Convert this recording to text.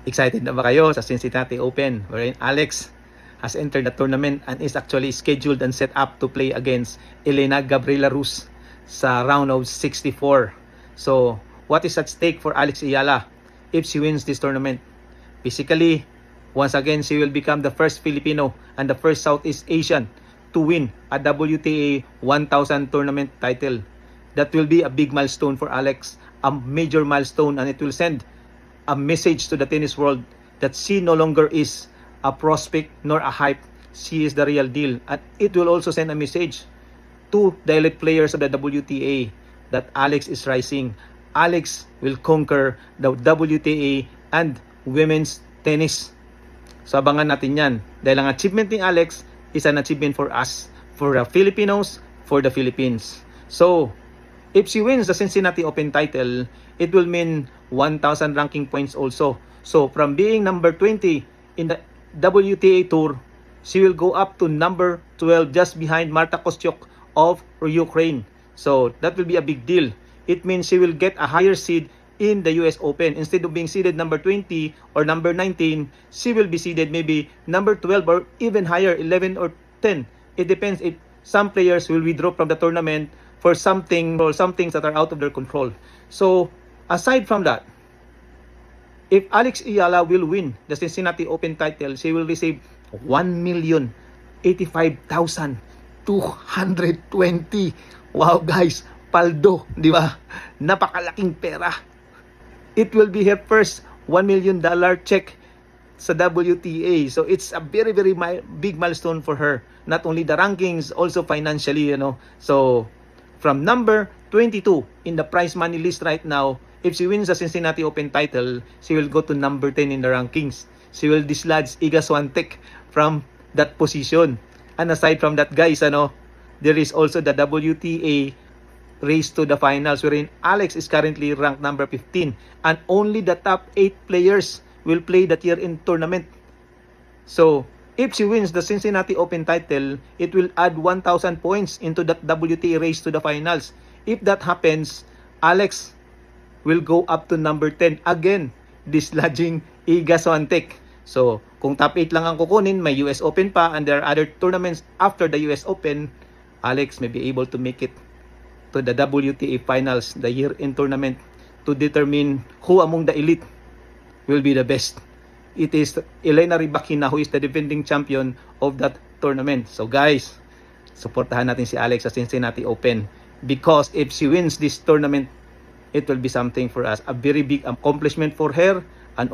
Excited na ba kayo sa Cincinnati Open wherein Alex has entered the tournament and is actually scheduled and set up to play against Elena Gabriela Rus sa round of 64. So, what is at stake for Alex Ayala if she wins this tournament? Basically, once again, she will become the first Filipino and the first Southeast Asian to win a WTA 1000 tournament title. That will be a big milestone for Alex, a major milestone, and it will send a message to the tennis world that she no longer is a prospect nor a hype. She is the real deal. And it will also send a message to the elite players of the WTA that Alex is rising. Alex will conquer the WTA and women's tennis. So abangan natin yan. Dahil ang achievement ni Alex is an achievement for us, for the Filipinos, for the Philippines. So, if she wins the Cincinnati Open title, it will mean 1,000 ranking points also. So, from being number 20 in the WTA Tour, she will go up to number 12 just behind Marta Kostyuk of Ukraine. So, that will be a big deal. It means she will get a higher seed in the US Open. Instead of being seeded number 20 or number 19, she will be seeded maybe number 12 or even higher, 11 or 10. It depends if some players will withdraw from the tournament for something or some things that are out of their control. So, aside from that, if Alex Ayala will win the Cincinnati Open title, she will receive 1,085,220. Wow guys, paldo, di ba? Napakalaking pera. It will be her first $1 million check sa WTA. So it's a very, very big milestone for her. Not only the rankings, also financially, So from number 22 in the prize money list right now, if she wins the Cincinnati Open title, she will go to number 10 in the rankings. She will dislodge Iga Swiatek from that position. And aside from that, guys, there is also the WTA race to the finals wherein Alex is currently ranked number 15 and only the top 8 players will play that year in tournament. So, if she wins the Cincinnati Open title, it will add 1,000 points into that WTA race to the finals. If that happens, Alex will go up to number 10 again, dislodging Iga Swiatek. So, kung top 8 lang ang kukunin, may US Open pa and there are other tournaments after the US Open, Alex may be able to make it to the WTA finals, the year-end tournament, to determine who among the elite will be the best. It is Elena Rybakina who is the defending champion of that tournament. So guys, supportahan natin si Alex sa Cincinnati Open because if she wins this tournament, it will be something for us, a very big accomplishment for her and